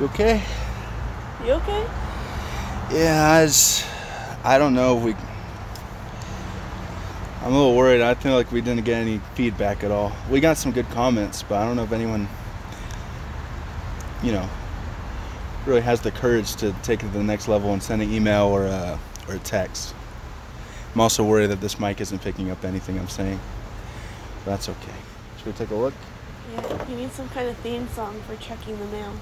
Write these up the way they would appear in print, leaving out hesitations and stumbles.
You okay? You okay? Yeah, I don't know if I'm a little worried. I feel like we didn't get any feedback at all. We got some good comments, but I don't know if anyone, really has the courage to take it to the next level and send an email or a text. I'm also worried that this mic isn't picking up anything I'm saying. But that's okay. Should we take a look? Yeah, you need some kind of theme song for checking the mail.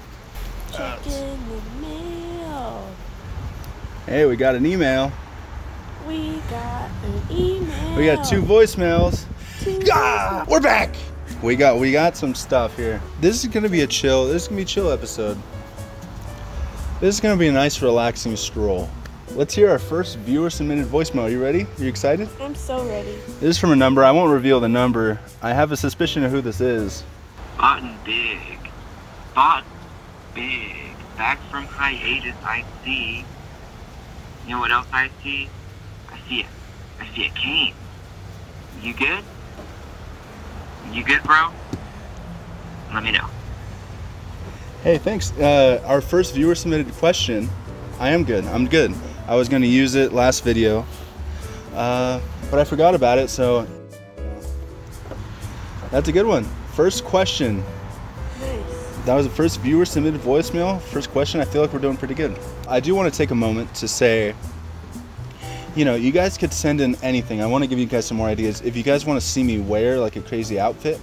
Checking the mail. Hey, we got an email. We got an email. We got 2 voicemails. Yeah, we're back. We got some stuff here. This is gonna be a chill episode. This is gonna be a nice, relaxing stroll. Let's hear our first viewer-submitted voicemail. Are you ready? Are you excited? I'm so ready. This is from a number. I won't reveal the number. I have a suspicion of who this is. Bottenbig. Bottenbig. Back from hiatus, I see. You know what else I see? I see a cane. You good? You good, bro? Let me know. Hey, thanks. Our first viewer-submitted question. I am good. I'm good. I was going to use it last video, but I forgot about it, so that's a good one. First question. Nice. That was the first viewer-submitted voicemail. First question. I feel like we're doing pretty good. I do want to take a moment to say, you guys could send in anything. I want to give you guys some more ideas. If you guys want to see me wear like a crazy outfit,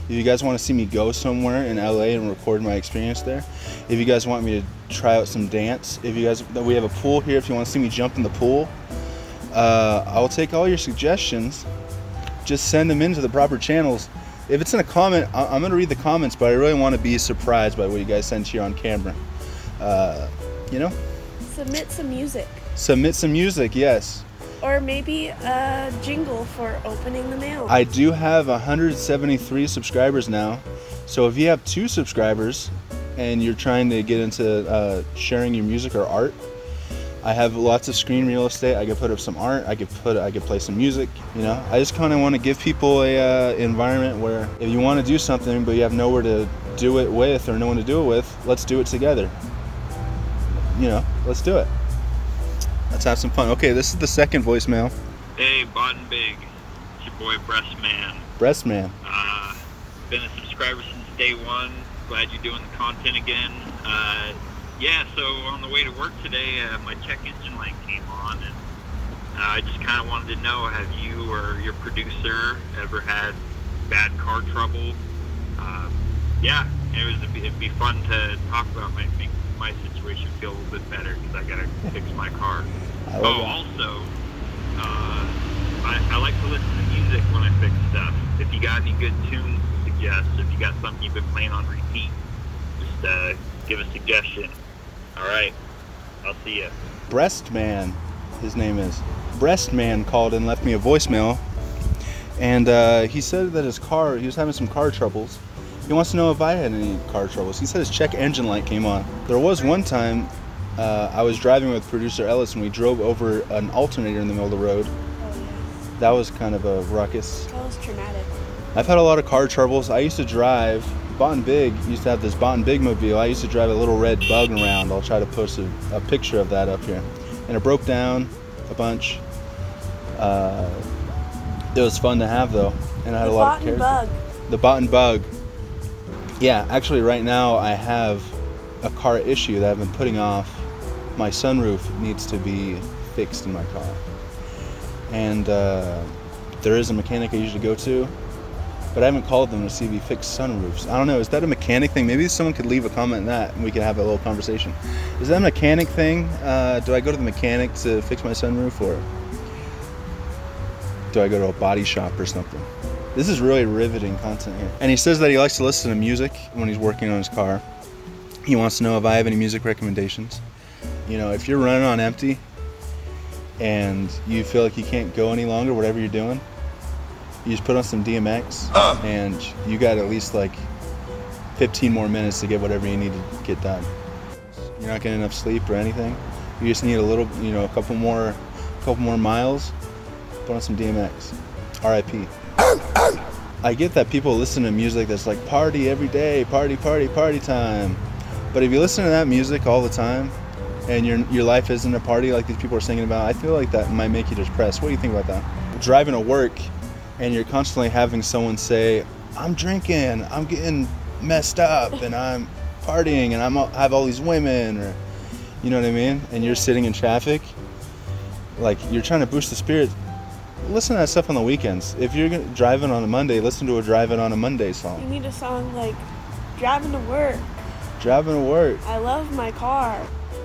if you guys want to see me go somewhere in LA and record my experience there, if you guys want me to try out some dance, we have a pool here. If you want to see me jump in the pool, I'll take all your suggestions. Just send them into the proper channels. If it's in a comment, I'm going to read the comments, but I really want to be surprised by what you guys send here on camera. Submit some music. Submit some music, yes. Or maybe a jingle for opening the mail. I do have 173 subscribers now. So if you have 2 subscribers and you're trying to get into sharing your music or art, I have lots of screen real estate. I could put up some art. I could play some music. I just kind of want to give people a environment where if you want to do something but you have nowhere to do it with or no one to do it with, let's do it together. Let's do it. Let's have some fun. Okay, this is the second voicemail. Hey, Bottenbig. It's your boy, Brest-Man. Brest-Man. Been a subscriber since day one. Glad you're doing the content again. Yeah, so on the way to work today, my check engine light came on, and I just kind of wanted to know, have you or your producer ever had bad car trouble? Yeah, it'd be fun to talk about. Might make my situation feel a little bit better because I gotta fix my car. Also, I like to listen to music when I fix stuff. If you got any good tunes to suggest, if you got something you've been playing on repeat, just give a suggestion. All right, I'll see you. Brest-Man, his name is. Brest-Man called and left me a voicemail, and he said that he was having some car troubles. He wants to know if I had any car troubles. He said his check engine light came on. There was one time I was driving with Producer Ellis and we drove over an alternator in the middle of the road. Oh, yeah. That was kind of a ruckus. That was traumatic. I've had a lot of car troubles. I used to drive, Bottenbig used to have this Bottenbig mobile. I used to drive a little red bug around. I'll try to post a picture of that up here. And it broke down a bunch. It was fun to have though. And I had a lot of character. The Bottenbig. Yeah, actually right now I have a car issue that I've been putting off. My sunroof needs to be fixed in my car. And there is a mechanic I usually go to, but I haven't called them to see if he fixed sunroofs. I don't know, is that a mechanic thing? Maybe someone could leave a comment on that and we could have a little conversation. Is that a mechanic thing? Do I go to the mechanic to fix my sunroof, or do I go to a body shop or something? This is really riveting content here. And he says that he likes to listen to music when he's working on his car. He wants to know if I have any music recommendations. If you're running on empty and you feel like you can't go any longer, whatever you're doing, you just put on some DMX and you got at least like 15 more minutes to get whatever you need to get done. You're not getting enough sleep or anything. You just need a little, a couple more miles. Put on some DMX. R.I.P. I get that people listen to music that's like party every day, party time. But if you listen to that music all the time, and your life isn't a party like these people are singing about, I feel like that might make you depressed. What do you think about that? Driving to work, and you're constantly having someone say, I'm drinking, I'm getting messed up, and I'm partying, and I have all these women, or you know what I mean? And you're sitting in traffic, like you're trying to boost the spirit. Listen to that stuff on the weekends. If you're driving on a Monday, listen to a Driving on a Monday song. You need a song like Driving to Work. Driving to work. I love my car.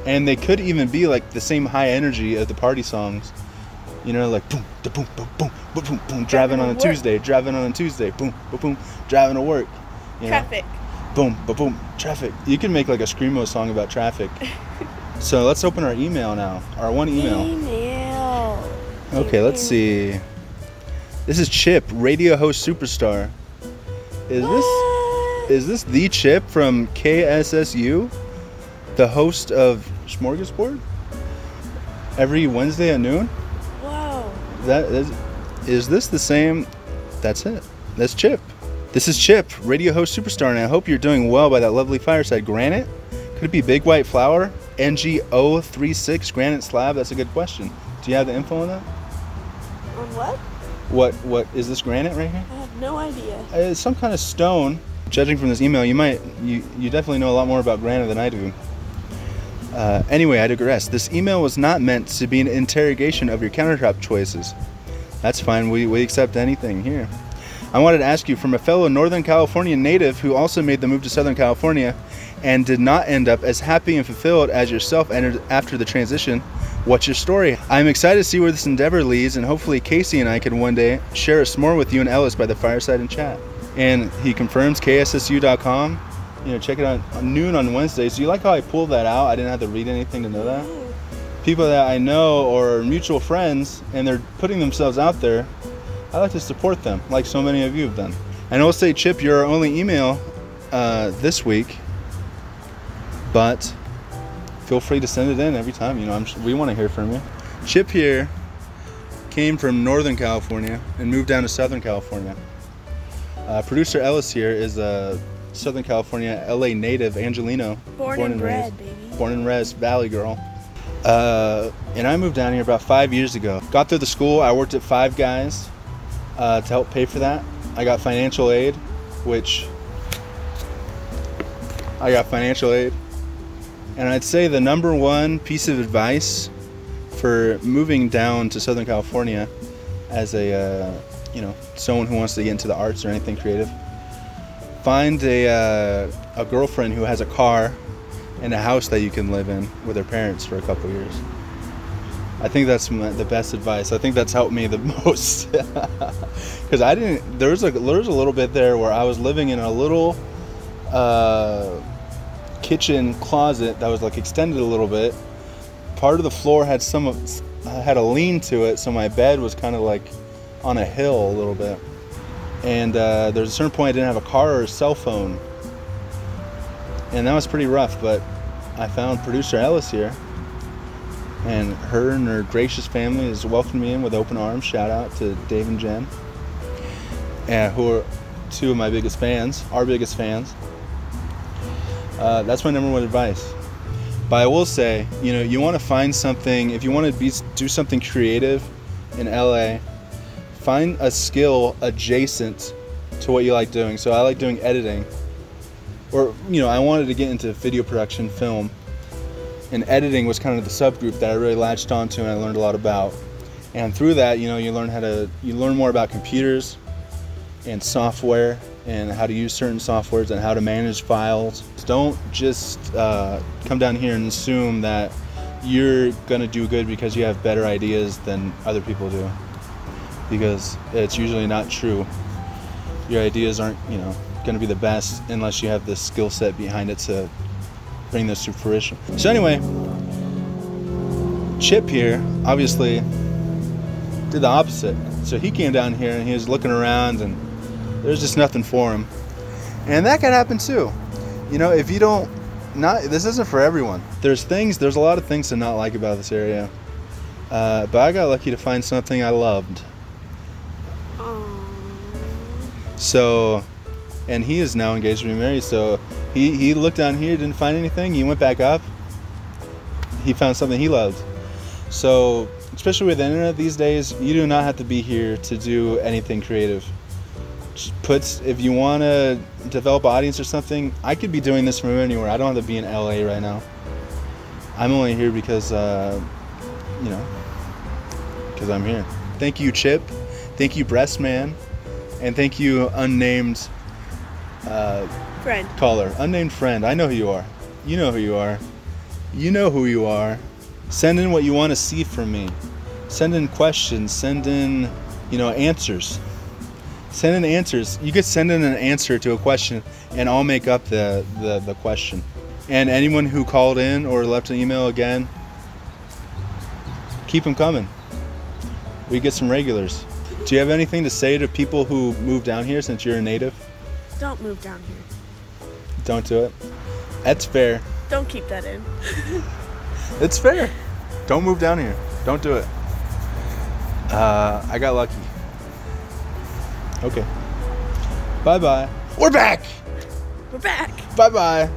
And they could even be like the same high energy of the party songs. You know, like boom, da boom, boom, boom, boom, boom, boom, driving on a Tuesday, driving on a Tuesday, boom, boom, boom, driving to work. You know? Traffic. Boom, boom, boom, traffic. You can make like a screamo song about traffic. So let's open our email now. Our one email. Okay, let's see. This is Chip, radio host superstar. Is this the Chip from KSSU? The host of Smorgasbord? Every Wednesday at noon? Whoa. Is this the same? That's it. That's Chip. This is Chip, radio host superstar, and I hope you're doing well by that lovely fireside. Granite? Could it be big white flour? NG036 granite slab? That's a good question. Do you have the info on that? On what? What is this granite right here? I have no idea. It's some kind of stone. Judging from this email, you definitely know a lot more about granite than I do. Anyway, I digress. This email was not meant to be an interrogation of your countertop choices. That's fine. We accept anything here. I wanted to ask you, from a fellow Northern California native who also made the move to Southern California and did not end up as happy and fulfilled as yourself entered after the transition, what's your story? I'm excited to see where this endeavor leads, and hopefully Casey and I can one day share a s'more with you and Ellis by the fireside and chat. And he confirms KSSU.com. You know, check it out noon on Wednesdays. Do you like how I pulled that out? I didn't have to read anything to know that. People that I know or mutual friends, and they're putting themselves out there, I like to support them, like so many of you have done. And I will say, Chip, you're our only email this week, but feel free to send it in every time. You know, we want to hear from you. Chip here came from Northern California and moved down to Southern California. Producer Ellis here is a Southern California, LA native, Angelino. Born and bred, baby. Born and raised, Valley girl. And I moved down here about 5 years ago. Got through the school, I worked at Five Guys to help pay for that. I got financial aid, and I'd say the number one piece of advice for moving down to Southern California as a someone who wants to get into the arts or anything creative, find a girlfriend who has a car and a house that you can live in with her parents for a couple years. I think that's the best advice. I think that's helped me the most. Because there was a little bit there where I was living in a little kitchen closet that was like extended a little bit. Part of the floor had a lean to it, so my bed was kind of like on a hill a little bit. And there's a certain point I didn't have a car or a cell phone, and that was pretty rough. But I found Producer Ellis here, and her gracious family has welcomed me in with open arms. Shout out to Dave and Jen, who are two of my biggest fans, our biggest fans. That's my number one advice. But I will say, you want to find something, if you want to do something creative in LA, find a skill adjacent to what you like doing. So I like doing editing, or I wanted to get into video production, film, and editing was kind of the subgroup that I really latched onto and I learned a lot about. And through that, you learn more about computers and software and how to use certain softwares and how to manage files. Don't just come down here and assume that you're gonna do good because you have better ideas than other people do, because it's usually not true. Your ideas aren't gonna be the best unless you have the skill set behind it to bring this to fruition. So anyway, Chip here obviously did the opposite. So he came down here and he was looking around and there's just nothing for him. And that can happen too. If you don't, this isn't for everyone. There's a lot of things to not like about this area. But I got lucky to find something I loved. So, and he is now engaged to be married, so He looked down here, didn't find anything. He went back up. He found something he loved. So, especially with the internet these days, you do not have to be here to do anything creative. Just if you want to develop an audience or something, I could be doing this from anywhere. I don't have to be in LA right now. I'm only here because, you know, because I'm here. Thank you, Chip. Thank you, Brest-Man. And thank you, unnamed Friend. caller. Unnamed friend. I know who you are. You know who you are. You know who you are. Send in what you want to see from me. Send in questions. Send in, you know, answers. Send in answers. You could send in an answer to a question, and I'll make up the question. And anyone who called in or left an email again, keep them coming. We get some regulars. Do you have anything to say to people who move down here since you're a native? Don't move down here. Don't do it. That's fair. Don't keep that in. It's fair. Don't move down here. Don't do it. I got lucky. Okay. Bye-bye. We're back! We're back. Bye-bye.